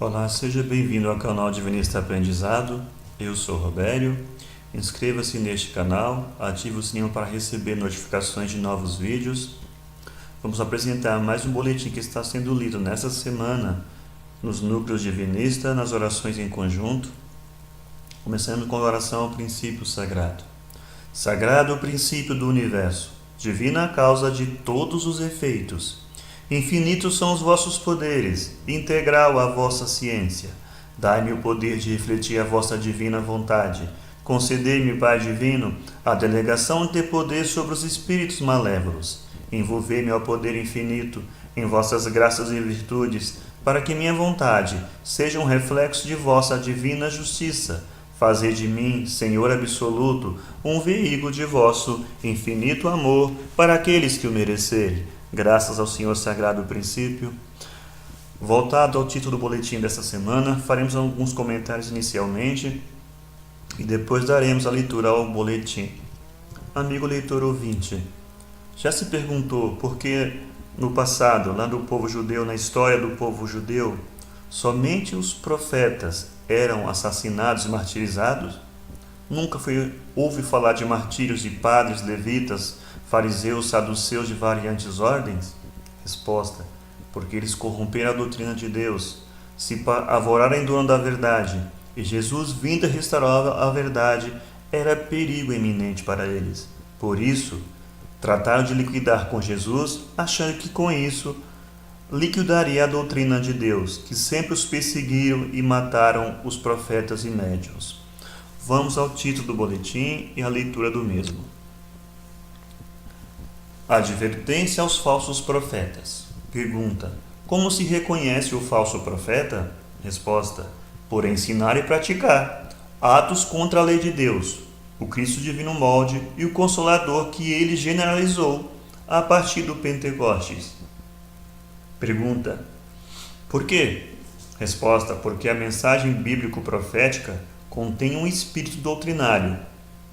Olá, seja bem-vindo ao canal Divinista Aprendizado. Eu sou Robério. Inscreva-se neste canal, ative o sininho para receber notificações de novos vídeos. Vamos apresentar mais um boletim que está sendo lido nesta semana nos núcleos Divinista, nas orações em conjunto. Começando com a oração ao princípio sagrado. Sagrado princípio do universo, divina causa de todos os efeitos. Infinitos são os vossos poderes, integral a vossa ciência. Dai-me o poder de refletir a vossa divina vontade. Concedei-me, Pai Divino, a delegação de ter poder sobre os espíritos malévolos. Envolvei-me ao poder infinito em vossas graças e virtudes, para que minha vontade seja um reflexo de vossa divina justiça. Fazei de mim, Senhor absoluto, um veículo de vosso infinito amor para aqueles que o merecerem. Graças ao Senhor Sagrado Princípio. Voltado ao título do boletim desta semana, faremos alguns comentários inicialmente e depois daremos a leitura ao boletim. Amigo leitor ouvinte, já se perguntou por que no passado, lá do povo judeu, na história do povo judeu, somente os profetas eram assassinados e martirizados? Nunca houve falar de martírios de padres, levitas, fariseus, saduceus de variantes ordens? Resposta: porque eles corromperam a doutrina de Deus, se arvoraram em dono da verdade, e Jesus, vindo restaurar a verdade, era perigo iminente para eles. Por isso, trataram de liquidar com Jesus, achando que com isso liquidaria a doutrina de Deus, que sempre os perseguiram e mataram os profetas e médiuns. Vamos ao título do boletim e à leitura do mesmo. Advertência aos falsos profetas. Pergunta: como se reconhece o falso profeta? Resposta: por ensinar e praticar atos contra a lei de Deus, o Cristo divino molde e o Consolador que ele generalizou a partir do Pentecostes. Pergunta: por quê? Resposta: porque a mensagem bíblico-profética contém um espírito doutrinário,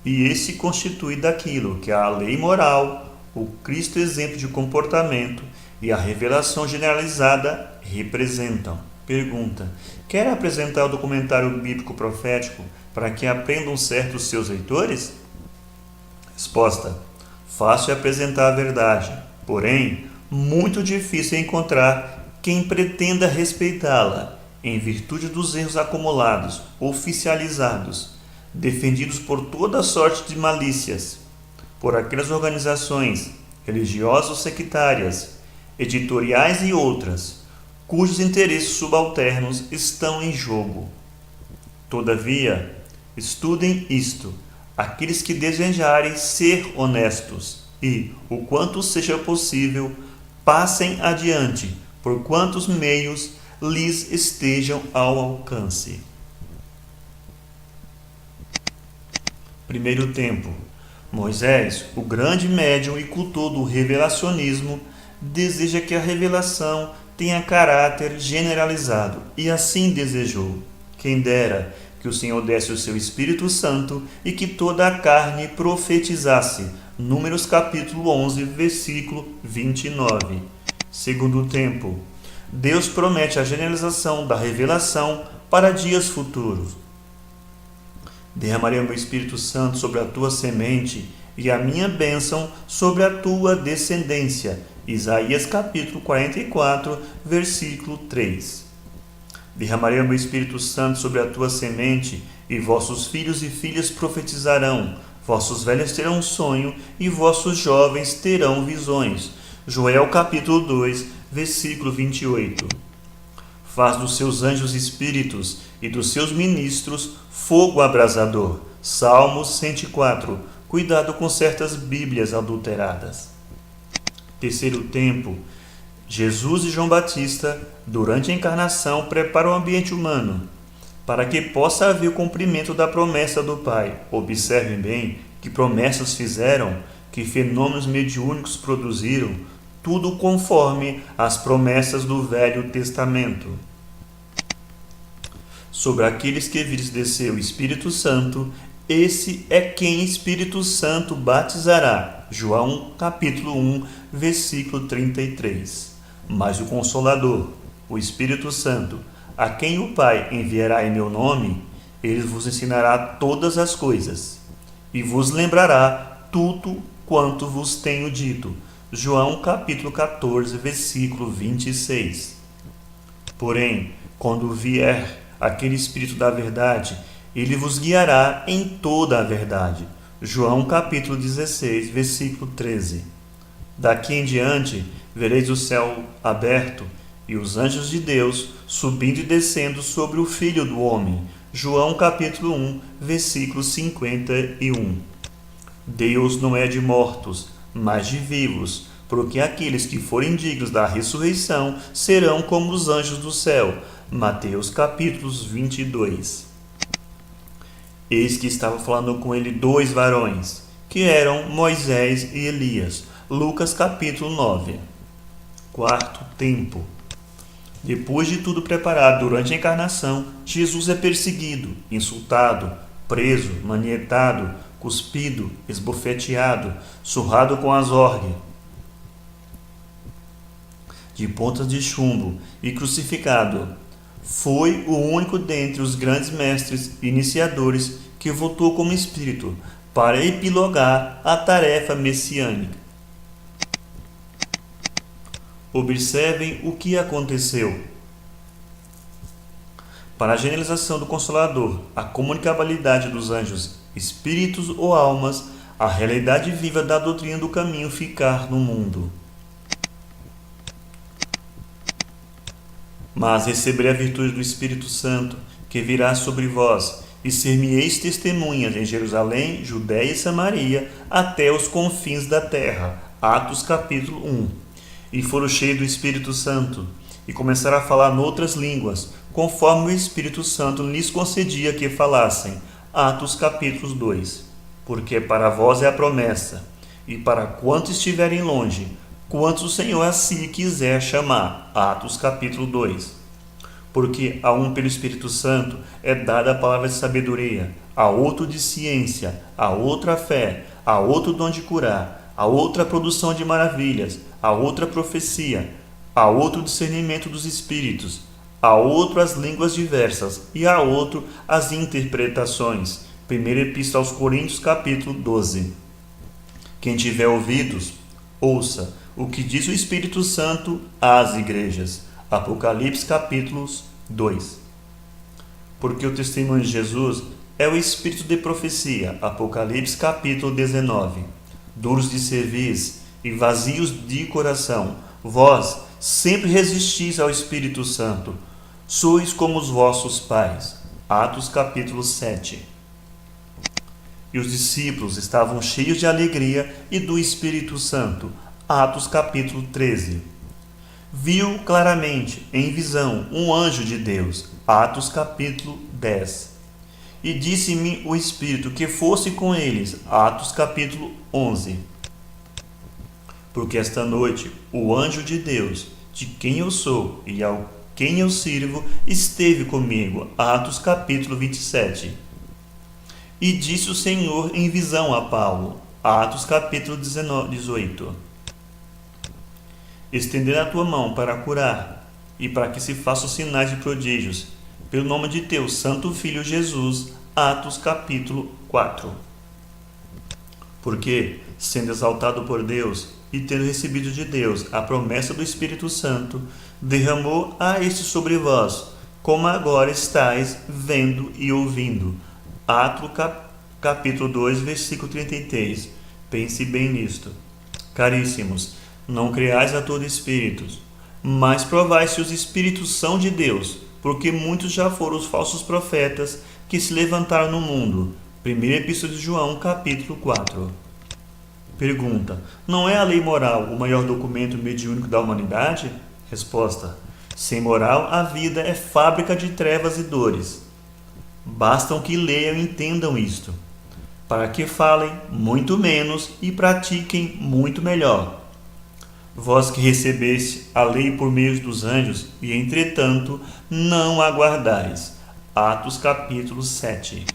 e esse constitui daquilo que a lei moral, o Cristo exemplo de comportamento e a revelação generalizada representam. Pergunta: quer apresentar o documentário bíblico profético para que aprendam certo os seus leitores? Resposta: fácil é apresentar a verdade, porém, muito difícil é encontrar quem pretenda respeitá-la, em virtude dos erros acumulados, oficializados, defendidos por toda sorte de malícias, por aquelas organizações religiosas sectárias, editoriais e outras, cujos interesses subalternos estão em jogo. Todavia, estudem isto, aqueles que desejarem ser honestos, e, o quanto seja possível, passem adiante, por quantos meios lhes estejam ao alcance. Primeiro tempo. Moisés, o grande médium e cultor do revelacionismo, deseja que a revelação tenha caráter generalizado, e assim desejou. Quem dera que o Senhor desse o seu Espírito Santo e que toda a carne profetizasse. Números capítulo 11, versículo 29. Segundo tempo. Deus promete a generalização da revelação para dias futuros. Derramarei o meu Espírito Santo sobre a tua semente e a minha bênção sobre a tua descendência. Isaías capítulo 44, versículo 3. Derramarei o meu Espírito Santo sobre a tua semente, e vossos filhos e filhas profetizarão, vossos velhos terão um sonho, e vossos jovens terão visões. Joel capítulo 2, versículo 28. Faz dos seus anjos espíritos e dos seus ministros fogo abrasador. Salmos 104. Cuidado com certas bíblias adulteradas. Terceiro tempo. Jesus e João Batista, durante a encarnação, preparam o ambiente humano para que possa haver o cumprimento da promessa do Pai. Observem bem que promessas fizeram, que fenômenos mediúnicos produziram, tudo conforme as promessas do Velho Testamento. Sobre aqueles que vires descer o Espírito Santo, esse é quem Espírito Santo batizará. João capítulo 1, versículo 33. Mas o Consolador, o Espírito Santo, a quem o Pai enviará em meu nome, ele vos ensinará todas as coisas, e vos lembrará tudo quanto vos tenho dito. João capítulo 14, versículo 26. Porém, quando vier aquele Espírito da verdade, ele vos guiará em toda a verdade. João capítulo 16, versículo 13. Daqui em diante, vereis o céu aberto e os anjos de Deus subindo e descendo sobre o Filho do Homem. João capítulo 1, versículo 51. Deus não é de mortos, mas de vivos, porque aqueles que forem dignos da ressurreição serão como os anjos do céu. Mateus capítulo 22. Eis que estava falando com ele 2 varões, que eram Moisés e Elias. Lucas capítulo 9. Quarto tempo. Depois de tudo preparado durante a encarnação, Jesus é perseguido, insultado, preso, manietado, cuspido, esbofeteado, surrado com azorgue de pontas de chumbo e crucificado. Foi o único dentre os grandes mestres iniciadores que voltou como espírito para epilogar a tarefa messiânica. Observem o que aconteceu. Para a generalização do Consolador, a comunicabilidade dos anjos, espíritos ou almas, a realidade viva da doutrina do caminho ficar no mundo. Mas receberei a virtude do Espírito Santo, que virá sobre vós, e ser-me-eis testemunhas em Jerusalém, Judéia e Samaria, até os confins da terra. Atos capítulo 1. E foram cheios do Espírito Santo, e começaram a falar noutras línguas, conforme o Espírito Santo lhes concedia que falassem. Atos capítulo 2. Porque para vós é a promessa, e para quantos estiverem longe, quantos o Senhor a si quiser chamar. Atos capítulo 2. Porque a um pelo Espírito Santo é dada a palavra de sabedoria, a outro de ciência, a outra a fé, a outro dom de curar, a outra a produção de maravilhas, a outra a profecia, a outro o discernimento dos espíritos, a outro as línguas diversas e a outro as interpretações. Primeira Epístola aos Coríntios capítulo 12. Quem tiver ouvidos, ouça o que diz o Espírito Santo às igrejas. Apocalipse capítulo 2. Porque o testemunho de Jesus é o espírito de profecia. Apocalipse capítulo 19. Duros de cerviz e vazios de coração, vós sempre resistis ao Espírito Santo. Sois como os vossos pais. Atos capítulo 7. E os discípulos estavam cheios de alegria e do Espírito Santo. Atos capítulo 13. Viu claramente, em visão, um anjo de Deus. Atos capítulo 10. E disse-me o Espírito que fosse com eles. Atos capítulo 11. Porque esta noite o anjo de Deus, de quem eu sou e ao quem eu sirvo, esteve comigo. Atos capítulo 27. E disse o Senhor em visão a Paulo. Atos capítulo 18. Estender a tua mão para curar, e para que se façam sinais e prodígios, pelo nome de teu santo Filho Jesus. Atos capítulo 4. Porque, sendo exaltado por Deus, e tendo recebido de Deus a promessa do Espírito Santo, derramou a este sobre vós, como agora estáis vendo e ouvindo. Atos capítulo 2, versículo 33. Pense bem nisto. Caríssimos, não creais a todo espírito, mas provai se os espíritos são de Deus, porque muitos já foram os falsos profetas que se levantaram no mundo. Primeira Epístola de João, capítulo 4. Pergunta: não é a lei moral o maior documento mediúnico da humanidade? Resposta: sem moral, a vida é fábrica de trevas e dores. Bastam que leiam e entendam isto, para que falem muito menos e pratiquem muito melhor. Vós que recebeste a lei por meio dos anjos, e entretanto não a guardais. Atos capítulo 7.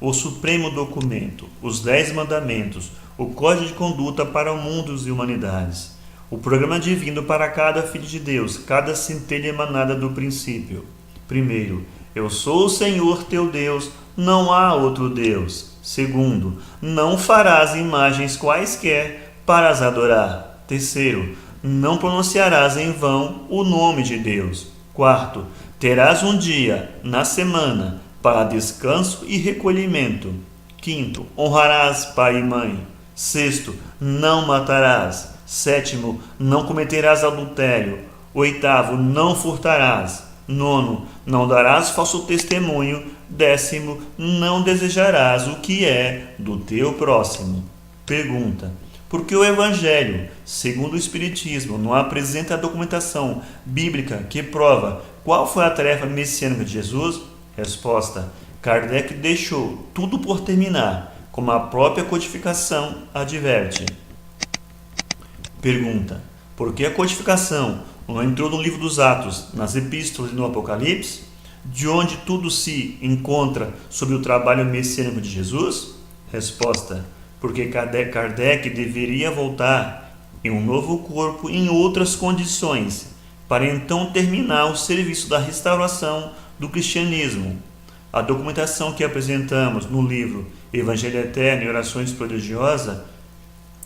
O supremo documento, os 10 mandamentos, o código de conduta para o mundo e humanidades, o programa divino para cada filho de Deus, cada centelha emanada do princípio. Primeiro, eu sou o Senhor teu Deus, não há outro Deus. Segundo, não farás imagens quaisquer para as adorar. Terceiro, não pronunciarás em vão o nome de Deus. Quarto, terás um dia na semana para descanso e recolhimento. Quinto, honrarás pai e mãe. Sexto, não matarás. Sétimo, não cometerás adultério. Oitavo, não furtarás. Nono, não darás falso testemunho. Décimo, não desejarás o que é do teu próximo. Pergunta: por que o Evangelho, segundo o Espiritismo, não apresenta a documentação bíblica que prova qual foi a tarefa messiânica de Jesus? Resposta: Kardec deixou tudo por terminar, como a própria codificação adverte. Pergunta: por que a codificação não entrou no livro dos Atos, nas epístolas e no Apocalipse, de onde tudo se encontra sobre o trabalho messiânico de Jesus? Resposta: porque Kardec deveria voltar em um novo corpo em outras condições, para então terminar o serviço da restauração do cristianismo. A documentação que apresentamos no livro Evangelho Eterno e Orações Prodigiosas,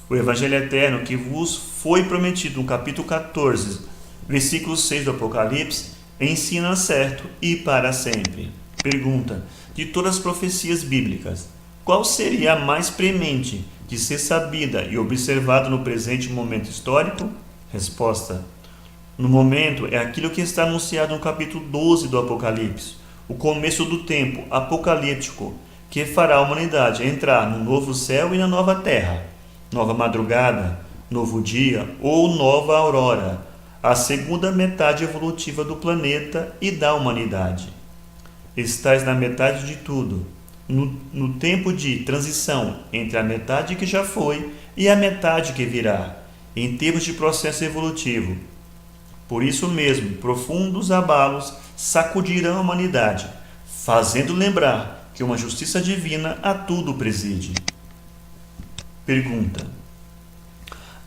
o Evangelho Eterno que vos foi prometido no capítulo 14, versículo 6 do Apocalipse, ensina certo e para sempre. Pergunta: de todas as profecias bíblicas, qual seria a mais premente de ser sabida e observada no presente momento histórico? Resposta: no momento é aquilo que está anunciado no capítulo 12 do Apocalipse, o começo do tempo apocalíptico, que fará a humanidade entrar no novo céu e na nova terra, nova madrugada, novo dia ou nova aurora, a segunda metade evolutiva do planeta e da humanidade. Estais na metade de tudo, no tempo de transição entre a metade que já foi e a metade que virá, em termos de processo evolutivo. Por isso mesmo, profundos abalos sacudirão a humanidade, fazendo lembrar que uma justiça divina a tudo preside. Pergunta: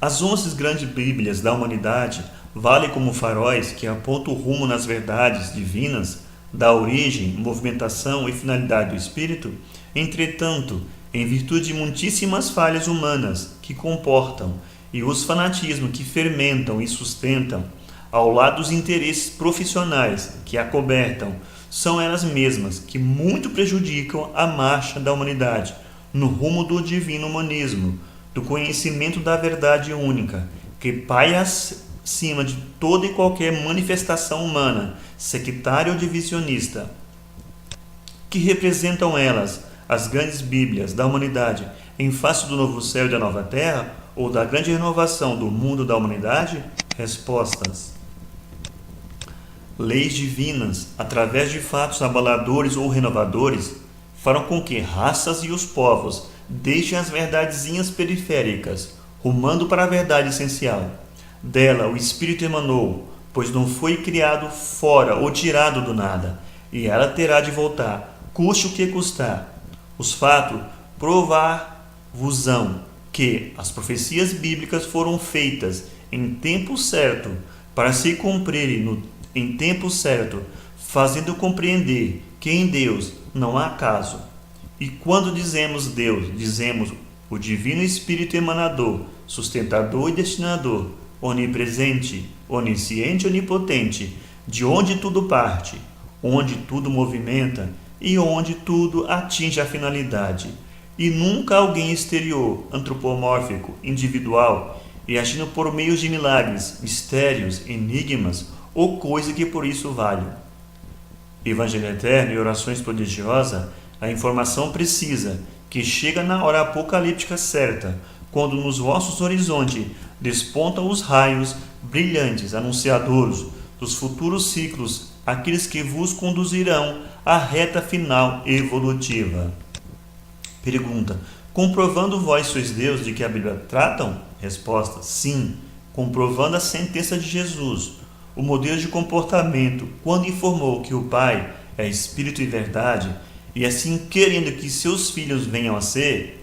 as 11 grandes bíblias da humanidade valem como faróis que apontam o rumo nas verdades divinas da origem, movimentação e finalidade do espírito? Entretanto, em virtude de muitíssimas falhas humanas que comportam e os fanatismos que fermentam e sustentam, ao lado dos interesses profissionais que acobertam, são elas mesmas que muito prejudicam a marcha da humanidade no rumo do divino humanismo, do conhecimento da verdade única, que paira acima de toda e qualquer manifestação humana, sectária ou divisionista. Que representam elas as grandes bíblias da humanidade em face do novo céu e da nova terra, ou da grande renovação do mundo da humanidade? Respostas: leis divinas, através de fatos abaladores ou renovadores, farão com que raças e os povos deixem as verdadezinhas periféricas, rumando para a verdade essencial. Dela o Espírito emanou, pois não foi criado fora ou tirado do nada, e ela terá de voltar, custe o que custar. Os fatos provar-vos-ão que as profecias bíblicas foram feitas em tempo certo, para se cumprirem em tempo certo, fazendo compreender que em Deus não há acaso. E quando dizemos Deus, dizemos o Divino Espírito emanador, sustentador e destinador, onipresente, onisciente e onipotente, de onde tudo parte, onde tudo movimenta e onde tudo atinge a finalidade, e nunca alguém exterior, antropomórfico, individual, e agindo por meios de milagres, mistérios, enigmas, ou coisa que por isso vale. Evangelho Eterno e Orações Prodigiosas, a informação precisa, que chega na hora apocalíptica certa, quando nos vossos horizontes despontam os raios brilhantes, anunciadores dos futuros ciclos, aqueles que vos conduzirão à reta final evolutiva. Pergunta: comprovando vós sois Deus de que a Bíblia tratam? Resposta: sim, comprovando a sentença de Jesus, o modelo de comportamento, quando informou que o Pai é Espírito e verdade, e assim querendo que seus filhos venham a ser.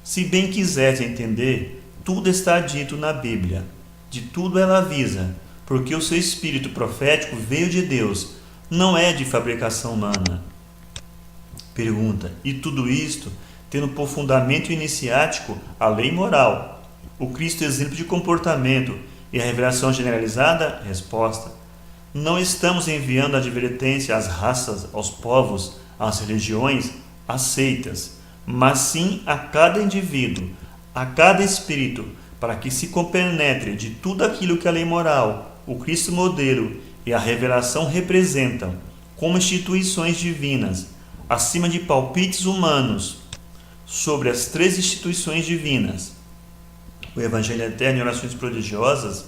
Se bem quiseres entender, tudo está dito na Bíblia, de tudo ela avisa, porque o seu espírito profético veio de Deus, não é de fabricação humana. Pergunta: e tudo isto tendo por fundamento iniciático a lei moral, o Cristo exemplo de comportamento e a revelação generalizada? Resposta: não estamos enviando advertência às raças, aos povos, às religiões, às seitas, mas sim a cada indivíduo, a cada espírito, para que se compenetre de tudo aquilo que a lei moral, o Cristo modelo e a revelação representam como instituições divinas, acima de palpites humanos, sobre as três instituições divinas. O Evangelho Eterno e Orações Prodigiosas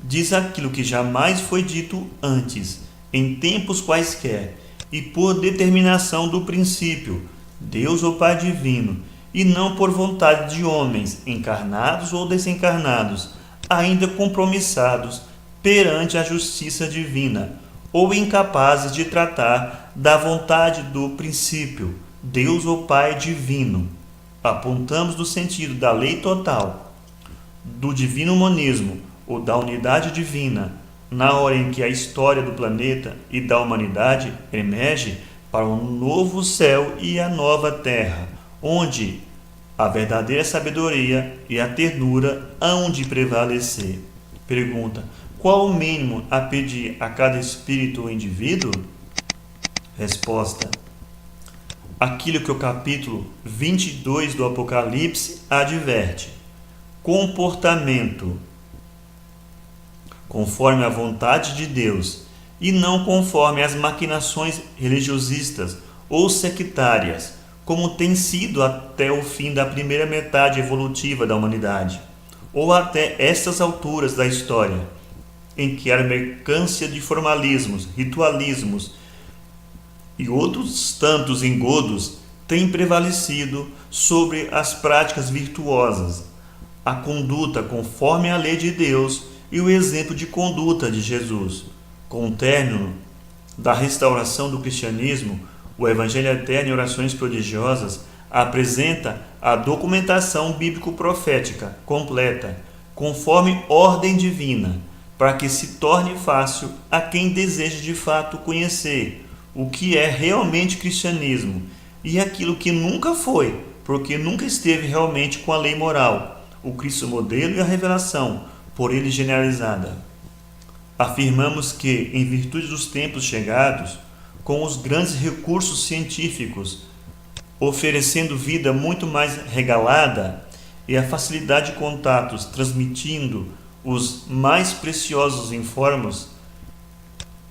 diz aquilo que jamais foi dito antes, em tempos quaisquer, e por determinação do princípio, Deus ou Pai Divino, e não por vontade de homens, encarnados ou desencarnados, ainda compromissados perante a justiça divina, ou incapazes de tratar da vontade do princípio, Deus ou Pai Divino. Apontamos no sentido da lei total, do divino monismo ou da unidade divina, na hora em que a história do planeta e da humanidade emerge para um novo céu e a nova terra, onde a verdadeira sabedoria e a ternura hão de prevalecer. Pergunta: qual o mínimo a pedir a cada espírito ou indivíduo? Resposta: aquilo que o capítulo 22 do Apocalipse adverte: comportamento conforme a vontade de Deus e não conforme as maquinações religiosistas ou sectárias, como tem sido até o fim da primeira metade evolutiva da humanidade, ou até estas alturas da história, em que a mercância de formalismos, ritualismos e outros tantos engodos tem prevalecido sobre as práticas virtuosas, a conduta conforme a lei de Deus e o exemplo de conduta de Jesus. Com o término da restauração do cristianismo, o Evangelho Eterno e Orações Prodigiosas apresenta a documentação bíblico-profética completa, conforme ordem divina, para que se torne fácil a quem deseja de fato conhecer o que é realmente cristianismo e aquilo que nunca foi, porque nunca esteve realmente com a lei moral, o Cristo modelo e a revelação, por ele generalizada. Afirmamos que, em virtude dos tempos chegados, com os grandes recursos científicos, oferecendo vida muito mais regalada e a facilidade de contatos transmitindo os mais preciosos informes,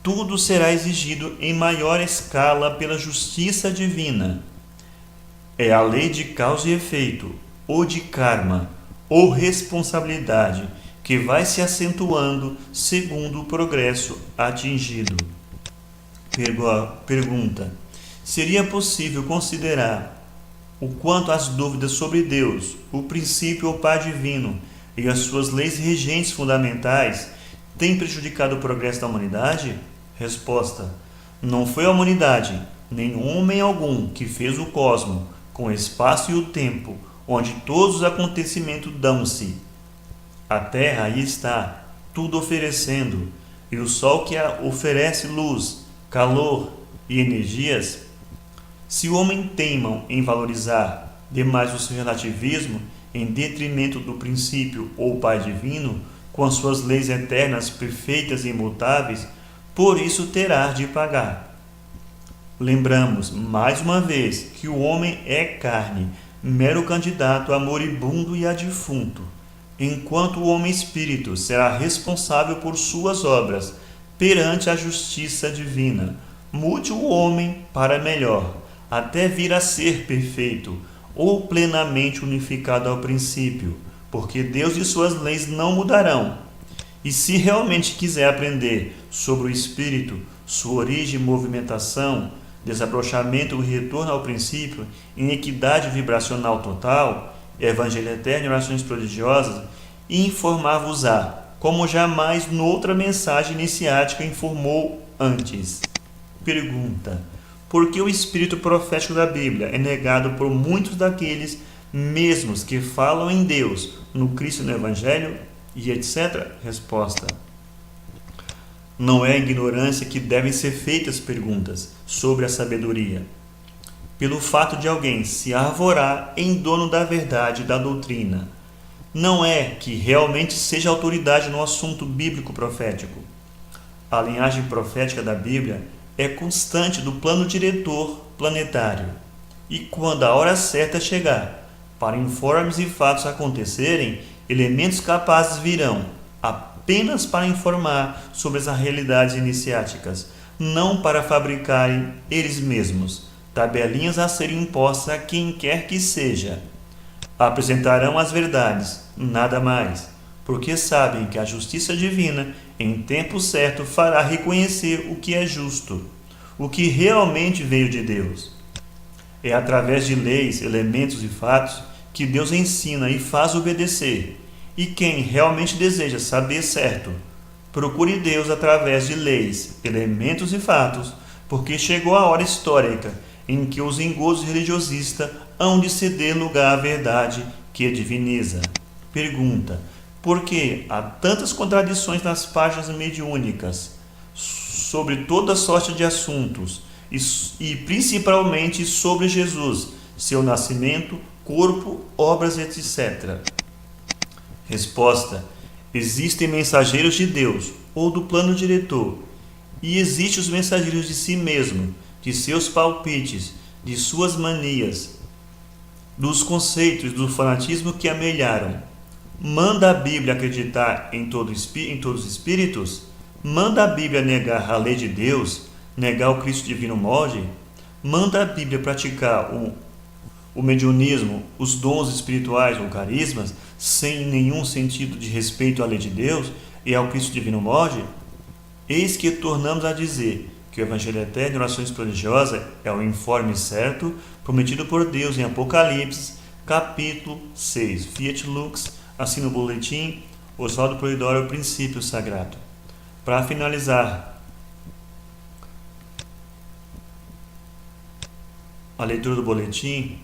tudo será exigido em maior escala pela justiça divina. É a lei de causa e efeito, ou de karma, ou responsabilidade, que vai se acentuando segundo o progresso atingido. Pergunta: seria possível considerar o quanto as dúvidas sobre Deus, o princípio ou Pai Divino e as suas leis regentes fundamentais têm prejudicado o progresso da humanidade? Resposta: não foi a humanidade, nem homem algum, que fez o cosmo, com o espaço e o tempo, onde todos os acontecimentos dão-se. A terra aí está, tudo oferecendo, e o sol que oferece luz, calor e energias. Se o homem teima em valorizar demais o seu relativismo em detrimento do princípio ou Pai Divino, com as suas leis eternas, perfeitas e imutáveis, por isso terá de pagar. Lembramos, mais uma vez, que o homem é carne, mero candidato a moribundo e a defunto, enquanto o homem espírito será responsável por suas obras perante a justiça divina. Mude o homem para melhor, até vir a ser perfeito, ou plenamente unificado ao princípio, porque Deus e suas leis não mudarão. E se realmente quiser aprender sobre o espírito, sua origem e movimentação, desabrochamento e retorno ao princípio, em equidade vibracional total, Evangelho Eterno e Orações Prodigiosas, informar-vos-á, como jamais noutra mensagem iniciática informou antes. Pergunta: por que o espírito profético da Bíblia é negado por muitos daqueles mesmos que falam em Deus, no Cristo e no Evangelho, e etc? Resposta: Não é a ignorância que devem ser feitas perguntas sobre a sabedoria, pelo fato de alguém se arvorar em dono da verdade e da doutrina. Não é que realmente seja autoridade no assunto bíblico profético. A linhagem profética da Bíblia é constante do plano diretor planetário. E quando a hora certa chegar, para informes e fatos acontecerem, elementos capazes virão, apenas para informar sobre as realidades iniciáticas, não para fabricarem eles mesmos tabelinhas a serem impostas a quem quer que seja. Apresentarão as verdades, nada mais, porque sabem que a justiça divina, em tempo certo, fará reconhecer o que é justo, o que realmente veio de Deus. É através de leis, elementos e fatos que Deus ensina e faz obedecer. E quem realmente deseja saber certo, procure Deus através de leis, elementos e fatos, porque chegou a hora histórica em que os engozos religiosistas hão de ceder lugar à verdade que diviniza. Pergunta: por que há tantas contradições nas páginas mediúnicas sobre toda sorte de assuntos e principalmente sobre Jesus, seu nascimento, corpo, obras, etc.? Resposta: existem mensageiros de Deus ou do plano diretor, e existem os mensageiros de si mesmo, de seus palpites, de suas manias, dos conceitos do fanatismo que amelharam. Manda a Bíblia acreditar em todos os espíritos? Manda a Bíblia negar a lei de Deus, negar o Cristo divino molde? Manda a Bíblia praticar o mediunismo, os dons espirituais ou carismas, sem nenhum sentido de respeito à lei de Deus e ao Cristo divino molde? Eis que tornamos a dizer que o Evangelho Eterno e Orações Prodigiosas é o informe certo prometido por Deus em Apocalipse, capítulo 6. Fiat Lux, assina o boletim, Oswaldo Polidoro, o princípio sagrado. Para finalizar a leitura do boletim,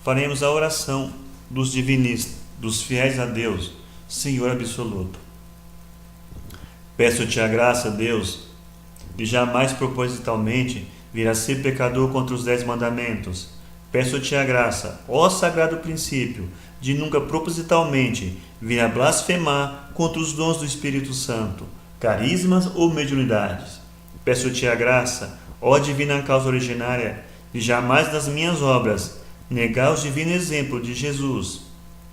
faremos a oração dos divinistas, dos fiéis a Deus, Senhor absoluto. Peço-te a graça, Deus, de jamais propositalmente vir a ser pecador contra os 10 mandamentos. Peço-te a graça, ó sagrado princípio, de nunca propositalmente vir a blasfemar contra os dons do Espírito Santo, carismas ou mediunidades. Peço-te a graça, ó divina causa originária, de jamais nas minhas obras negar o divino exemplo de Jesus.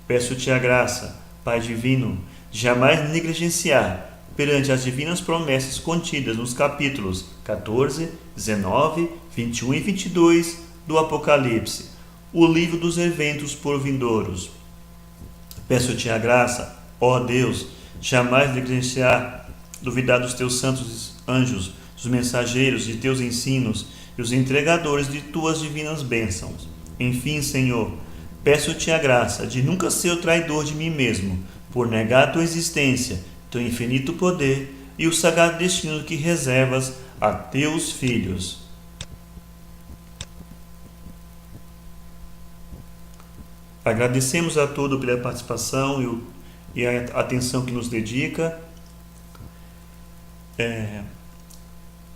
Peço-te a graça, Pai divino, de jamais negligenciar perante as divinas promessas contidas nos capítulos 14, 19, 21 e 22 do Apocalipse, o livro dos eventos por vindouros. Peço-te a graça, ó Deus, jamais negligenciar, duvidar dos teus santos anjos, dos mensageiros de teus ensinos e os entregadores de tuas divinas bênçãos. Enfim, Senhor, peço-te a graça de nunca ser o traidor de mim mesmo, por negar a tua existência, teu infinito poder e o sagrado destino que reservas a teus filhos. Agradecemos a todos pela participação e a atenção que nos dedica.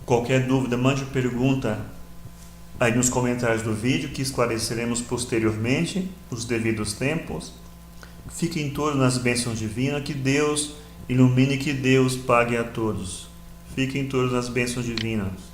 Qualquer dúvida, mande pergunta aí nos comentários do vídeo, que esclareceremos posteriormente, nos devidos tempos. Fiquem todos nas bênçãos divinas, que Deus ilumine, que Deus pague a todos. Fiquem todos nas bênçãos divinas.